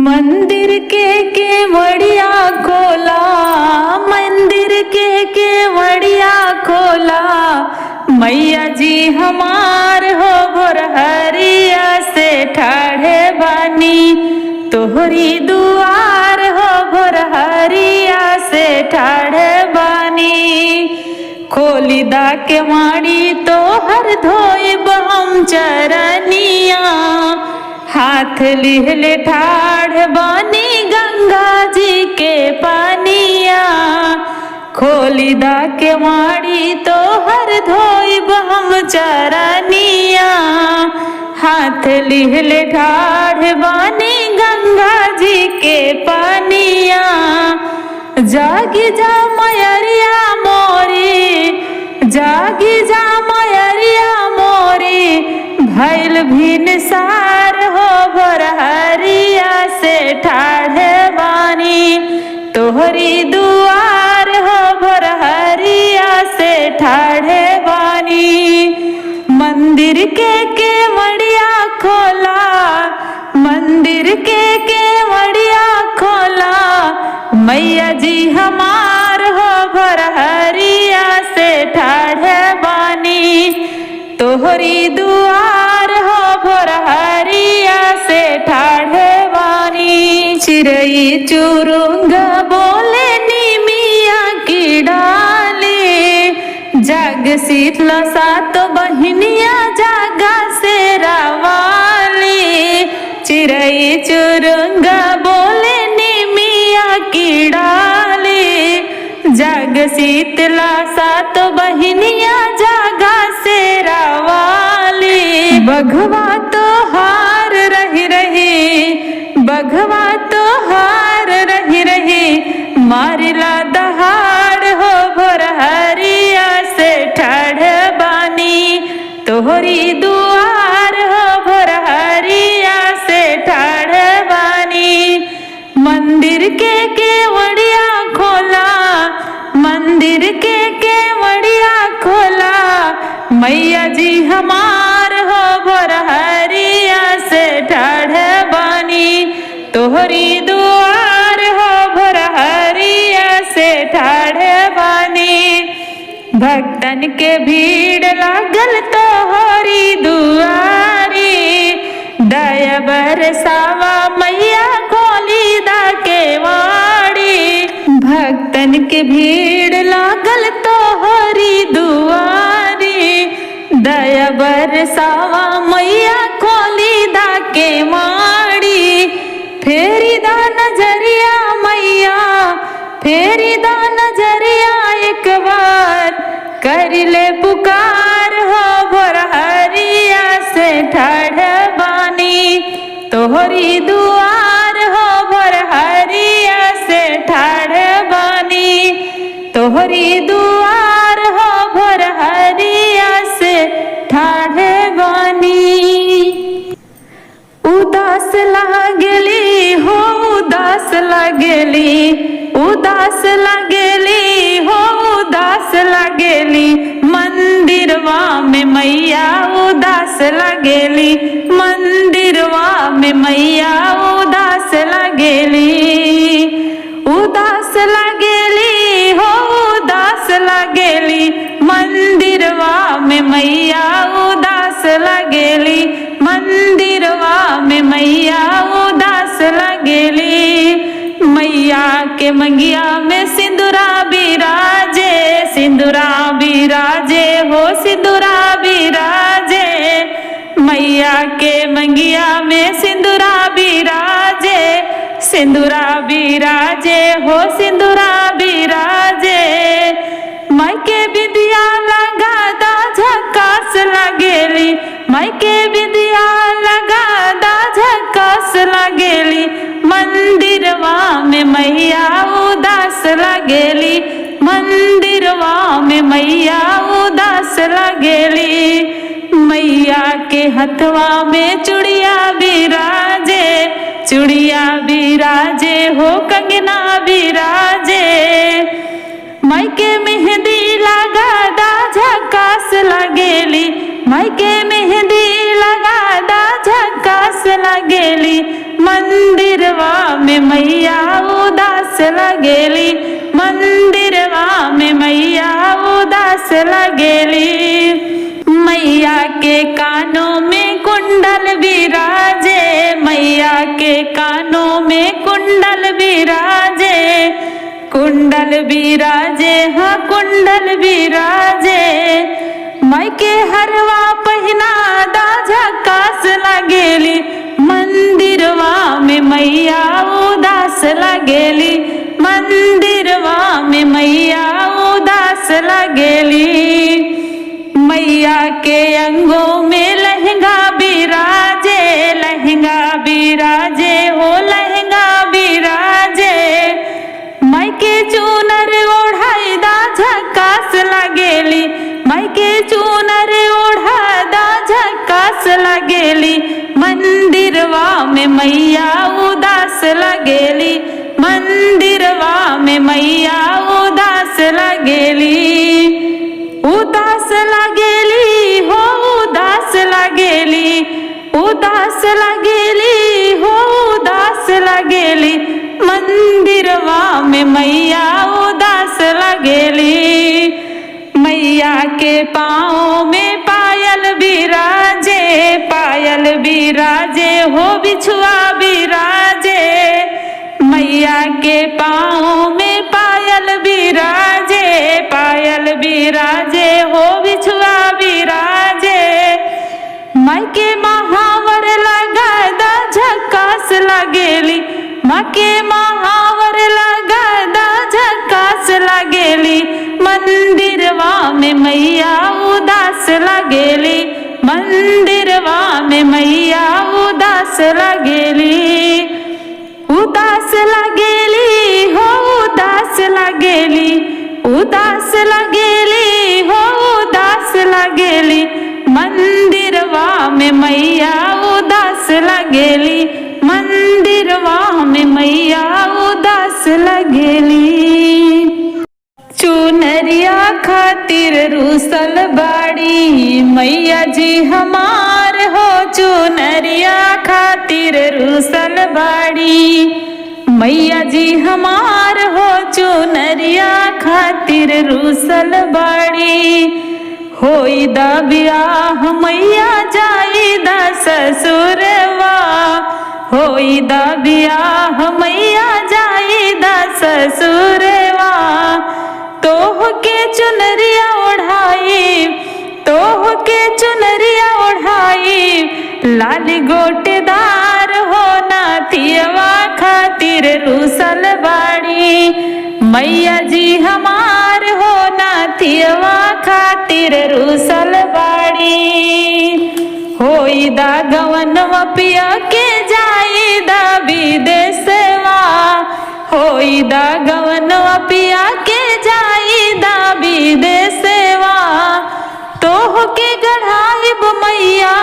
मंदिर के केवड़िया खोला, मंदिर के केवड़िया खोला, मैया जी हमार हो भोरहरिया से ठाढ़े बानी, तोहरी दुआर हो भोरहरिया से ठाढ़े बानी। खोली दा के माड़ी तोहर धोइब हम चरनिया, हाथ लिहले ठाढ़ बानी गंगा जी के पानिया। खोली दा के माड़ी तोहर धोइब हम चरनिया, हाथ लिहले ठाढ़ बानी गंगा जी के पानिया। जागी जा मयरिया मोरी, जागी जा मयरिया मोरी, भैल भिन सार हो भोरहरिया से ठाढ़े बानी, तोहरी दुआर हो भोरहरिया से ठाढ़े बानी। मंदिर के केवड़िया खोला, मंदिर के केवड़िया खोला, मैया जी हमार हो भोरहरिया से ठाढ़े बानी, तोहरी दुआर हो भोरहरिया से ठाढ़े बानी। चिड़ई चुरुंग बोले निमिया की डाली, जाग शीतला सात बहनिया जागा से रावाली। चिड़ई चुरुंग बोले निमिया की डाली, जाग शीतला सात बहनिया जागा से रावाली। बघवा तो हार रही रही, बघवा तो हार रही रही, मारिला दहाड़ हो भोरहरिया से ठाढ़ बानी, तोहरी दुआर हो भोरहरिया से ठाढ़ बानी। मंदिर के केवड़िया खोला, मंदिर के केवड़िया खोला, मैया जी हमार हो भोरहरिया से ठाढ़े बानी, तोहरी दुआर हो भोरहरिया से ठाढ़े बानी। भक्तन के भीड़ लागल तोहरी दुआरी, दया बरसावा मैया खोली दा केवाड़ी। भक्तन के भीड़ लागल तोहरी दुआरी, दया बरसावा मैया खोली दा के माड़ी। फेरी दा नजरिया मैया, फेरी दा नजरिया एक बार, कर ले पुकार हो भोरहरिया से ठाढ़ बानी, तोहरी दुआर हो भोरहरिया से ठाढ़ बानी, तोहरी दुआर हो भोरहरिया से ठाढ़ बानी। उदास लागली हो, उदास लागली, उदास लागली हो, उदास लागली, मंदिरवा में मैया उदास लागली, मंदिरवा में मैया उदास लागली। उदास लागली हो, उदास लागली, मंदिरवा में मैया उदास लागली, मंदिरवा में मैया उदास लागली। मैया के मंगिया में सिंदूरा बिराजे, सिंदूरा बिराजे हो सिंदूरा बिराजे, मैया के मंगिया में सिंदूरा बिराजे, सिंदूरा बिराजे हो सिंदूरा बिराजे। मायके बिंदिया लगा दा झकास लगेली, मायके बिंदिया लगा दा झकास लगेली, मंदिरवा में मैया उदास लगेली, मंदिरवा में मैया उदास लगेली। मैया के हथवा में चूड़िया बिराजे, चूड़िया बिराजे हो कंगना बिराजे, मायके मेहंदी लगा दा झकास लगेली, मायके मेहंदी लगा दा झकास लगेली, मंदिरवा में मैया उदास लगेली, मंदिरवा में मैया उदास लगेली। मैया के कानों में कुंडल विराजे, मैया के कानों में कुंडल विराजे, कुंडल विराजे हाँ कुंडल विराजे। माई के हरवा पहना दा झकास लगेली, मंदिरवा में मैया उदास लगेली, मंदिरवा में मैया उदास लगेली। मैया के अंगों में लहंगा बिराजे, लहंगा बिराजे हो लहंगा बिराजे। माई के चूनर ओढ़ाई दा झकास लगेली, माई के चूनर ओढ़ा दा झकास लगेली, मंदिरवा में मैया उदास लगेली, मंदिरवा में मैया उदास लगेली। उदास लगेली हो उदास लगेली, उदास लगेली हो उदास लगेली, मंदिरवा में मैया उदास लगेली। मैया के पाँव में पायल बिराजे, पायल बिराजे हो बिछुआ बिराजे। मैया के पाँव में पायल बिराजे, पायल बिराजे हो बिछुआ बिराजे। माई के महावर लगा दा झकास लगेली, माँ के महावर लगा दा झकास लगेली, मंदिरवा में मैया उदास लगेली, मंदिरवा में मैया उदास लगेली। उदास लगेली हो उदास लगेली, उदास लगेली हो उदास लगेली, मंदिरवा में मैया उदास लगेली, मंदिरवा में मैया उदास लगेली। चुनरिया खातिर रूसल बाड़ी मैया जी हमार हो, चुनरिया खातिर रूसल बाड़ी मैया जी हमार हो, चुनरिया खातिर रूसल बाड़ी। होई दा ब्याह मैया जाई दा ससुरवा, होई दा ब्याह मैया जाई दा ससुरवा। तोह के चुनरिया ओढ़ाई, तोह के चुनरिया ओढ़ाई, लाल गोटेदार हो नाथियवा खातिर रूसल बाड़ी मैया जी हमार हो, नाथियवा खातिर रूसल बाड़ी। होई दा गवनवा पिया के जाई दा विदेशवा, होई दा गवनवा पिया के जाई दा विदेशवा। तोह के गढ़ाइब मैया,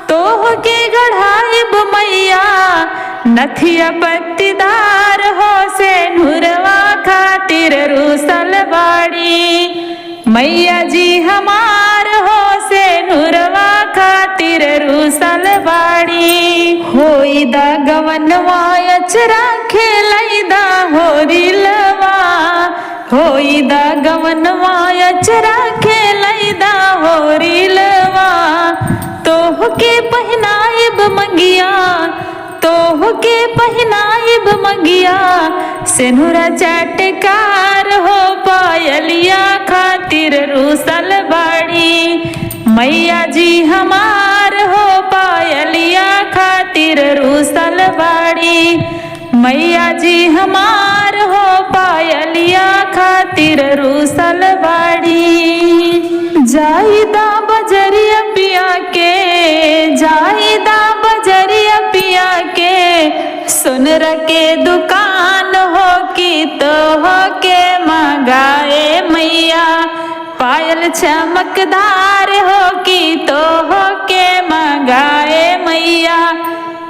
तोह के गढ़ाइब मैया, नथिया पत्तीदार हो से नुरवा खातिर रूसल बाड़ी मैया जी हमार हो, से नुरवा खातिर रूसल बाड़ी। होई दा गवनवा अचरा खेलाई दा होरिलवा, होई दा गवनवा अचरा खेलाई दा होरिलवा। तोह के पहनाइब मंगिया, तोह के पहनाइब मंगिया, सेनुरा चटकार हो पायलिया खातिर रूसल बाड़ी मैया जी हमार हो, पायलिया खातिर रूसल बाड़ी मैया जी हमार हो, पायलिया खातिर रूसल बाड़ी। जाईदा बजरिया पिया के, जाईदा बजरिया पिया के, सुनर के दुकान हो की तो हो के मंगाए मैया। पायल चमकदार हो की तो हो के मंगाए मैया,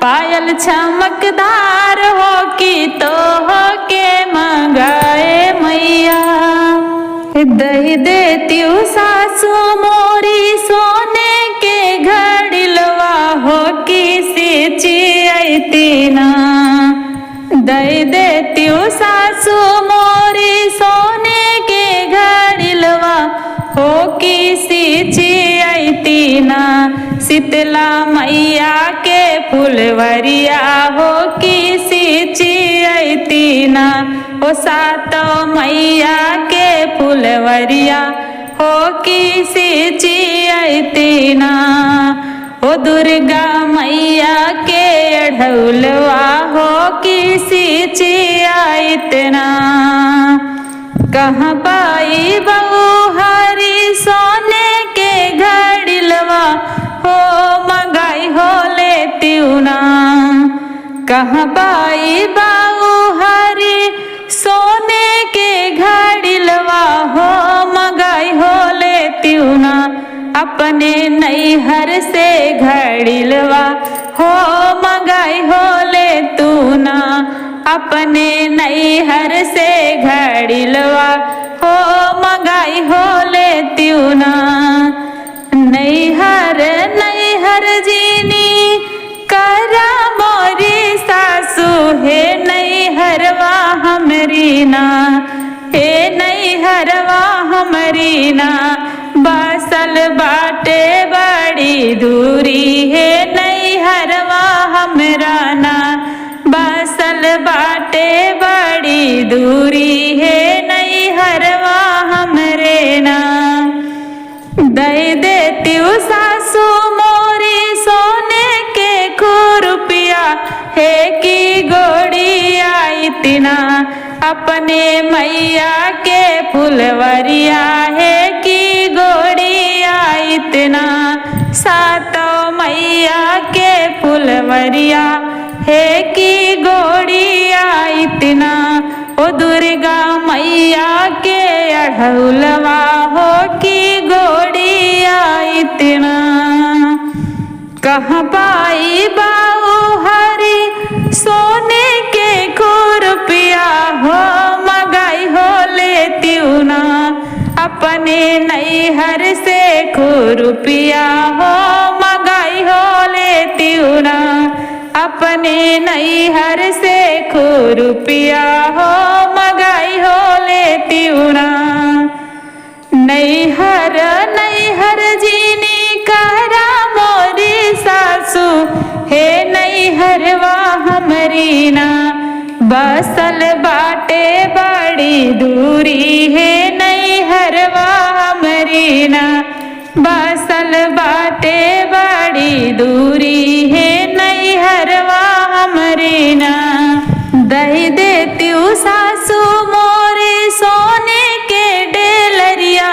पायल चमकदार हो की तो हो के मंगाए मैया। दही देती सासू मोरी सोने के घड़िलवा हो की सींची अती ना, दई देती सासू मोरी सोने के घड़िलवा हो किसी चियती ना शीतला मैया के फुलवरिया हो किसी चियती ना ओ सातो मैया के फुलवरिया हो किसी चियती ना ओ दुर्गा मैया के अढ़ौलवा हो किसी चियतना कहाँ पाई बहू हरी सोने के घड़िलवा हो मंगाई हो लेती ना कहाँ पाई बहू हरी सोने के घड़िलवा हो मंगाई हो लेती ना अपने नैहर से घड़िलवा हो मंगाई हो ले तू ना अपने नैहर से घड़िलवा हो मंगाई हो ले तू ना नैहर नैहर जीनी करा मोरी सासू हे नैहरवा हमरी ना हे नैहरवा हमरी ना बसल बाटे बड़ी दूरी है नैहरवा हमरा ना बसल बाटे बड़ी दूरी है नैहरवा हमरे ना दई देती सासू मोरी सोने के खुरपिया है की गोड़ी आई तिना अपने मैया के फुलवरिया है की गोड़ी आई तिना सातो मैया के फुलवरिया है की गोड़ी आई तिना ओ दुर्गा मैया के अढ़ौलवा हो की गोड़ी आई तिना कहाँ पाई बाऊ हरी सोने के खुरपिया हो मंगाई हो लेती ना अपने नैहर से खुरपिया हो मंगाई हो लेती ना अपने नैहर से खुरपिया हो मंगाई हो लेती ना नैहर नैहर जीनी करा मोरी सासू हे नैहरवा हमरी ना बसल बाटे बड़ी दूरी है नैहरवा हमरी ना बसल बाटे बड़ी दूरी है नैहरवा हमरी ना दई देती सासू मोरे सोने के डेलरिया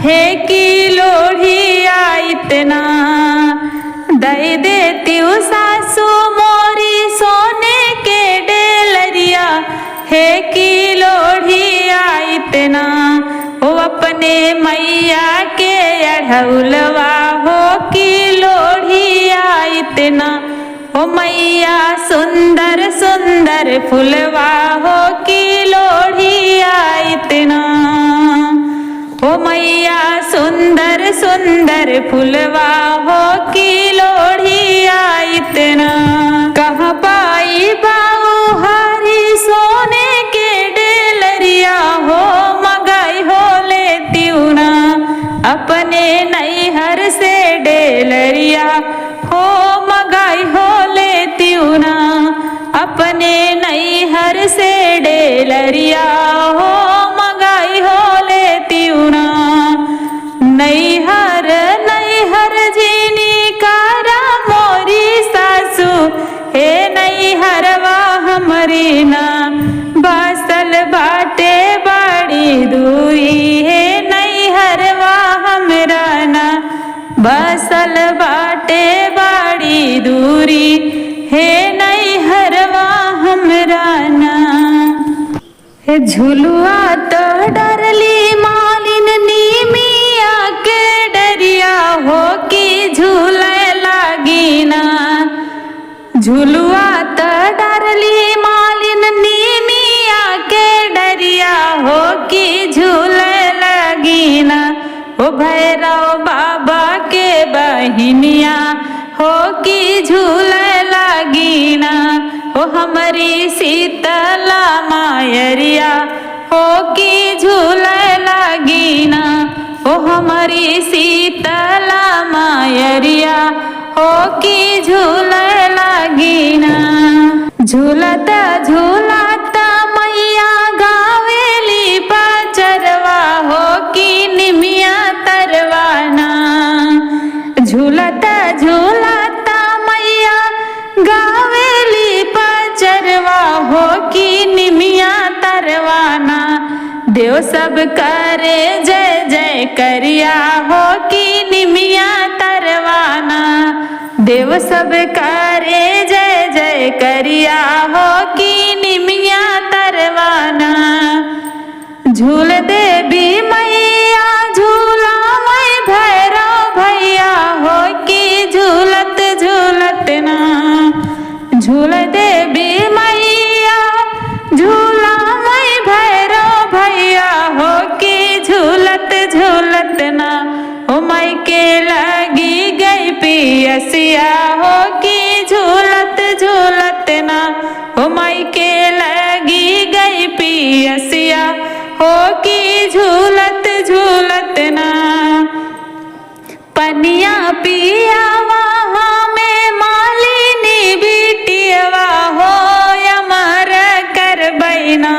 है की लोढ़िया इतना दई देती सासू मोरी सोने के डेलरिया है की लोढ़िया इतना वो अपने मैया के अढ़ौलवा हो की लोढ़िया इतना ओ मैया सुंदर सुंदर फुलवा हो की लोढ़िया इतना ओ मैया सुंदर सुंदर फुलवा हो की लोढ़िया इतना कहाँ पाई बाऊ हरी सोने के डेलरिया हो मंगाई हो लेती ना अपने नैहर से डेलरिया हो मंगाई हो लेती ना अपने नैहर से डेलरिया हो मंगाई हो लेती ना नैहर नैहर जीनी कारा मोरी सासू हे नैहरवा हमरी ना बसल बाटे बड़ी दूरी है नैहरवा हमरा ना बसल बाटे बड़ी दूरी है नैहरवा हमरा ना हे झुलुआ तो डरली मालिन नीमिया के डरिया हो की झूले लागी ना झुलुआ तो डरली मालिन नीमिया के डरिया हो की झूले लगी ना ओ भैरव बाबा के बहिनिया हो की झूले लगी ना ओ हमर मोरी शीतला मायरिया हो की झूले लगीना ओ हमारी शीतला मायरिया हो की झूले लगीना। झूलता झूलता मैया गावेली पचरवा हो की निमिया तरवाना। झूलता झूलता मैया गावेली पचरवा हो की निमिया तरवाना। देव सब करे जय जय करिया हो की निमिया तरवाना। देव सब करे जय जय करिया हो की निमिया तरवाना। झूल देवी मैया झूला मैं भैरव भैया हो की झूलत झूलत ना। झूल देवी मैया झूला मैं भैरव भैया हो की झूलत झूलत ना। ओ माई के लगी गई पियसिया हो की झूलत झूलत ना। ओ माई के लगी गई पियसिया हो की झूलत झूलत ना। पनिया पिया वहाँ में मालिनी बिटियावा हो अमर कर बैना।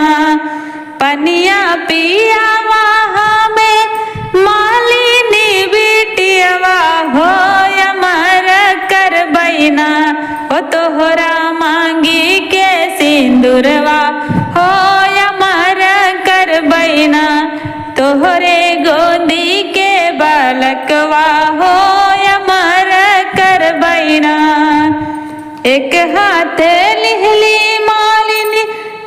पनिया पिया वहाँ में मालिनी बिटियावा हो अमर कर बैना। ओ तोहरा मांगी के सिंदूरवा हो अमर कर बैना। तोहरे गोदी के बालकवा हो अमर कर बैना। एक हाथ लिहली मालिनी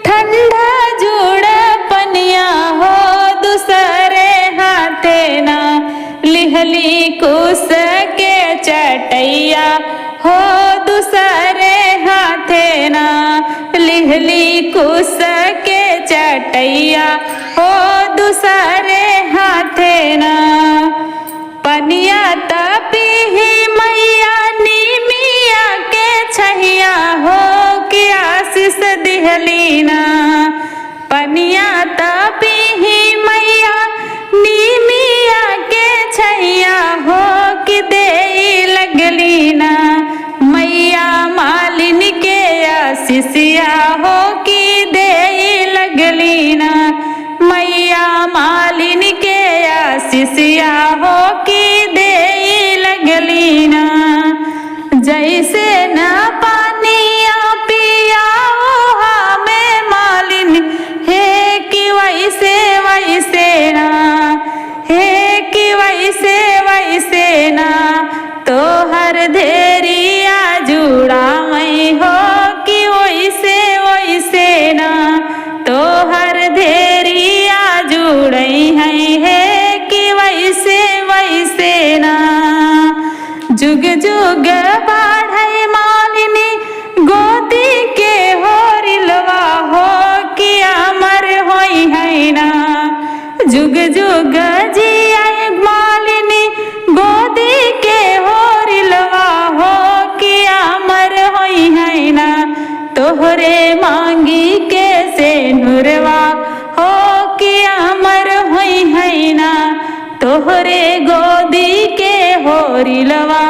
ठंडा जुड़ पनिया हो दूसरे हाथे ना लिहली कुश के चटैया हो दूसरे हाथे ना लिहली कुश के चटैया हो दूसरे हाथे ना। पनिया तपी ही मैया नीमिया के छैया हो कि आशीष दिहलीना। पनिया तपी ही मैया नीमिया के छैया हो कि दे लगलीना। मैया मालिन के आशीषिया हो कि दे लगलीना। मैया मालिन के आशीषिया हो कि दे लगलीना। जैसे न पानिया पिया हमें मालिन हे कि वैसे वैसे ना। हे कि वैसे वैसे ना। तो हर धेरिया जुड़ा मैं हो कि वैसे वैसे ना। तो हर धेरिया जुड़ई है कि वैसे वैसे ना। जुग जुग बाढ़ई मालिनी गोदी के होरिलवा हो कि अमर होई है ना। जुग जुग जिया मालिनी गोदी के होरिलवा हो कि अमर होई है ना। तोहरे मांगी के से नुरवा हो कि अमर होई है ना। तोहरे गोदी के होरिलवा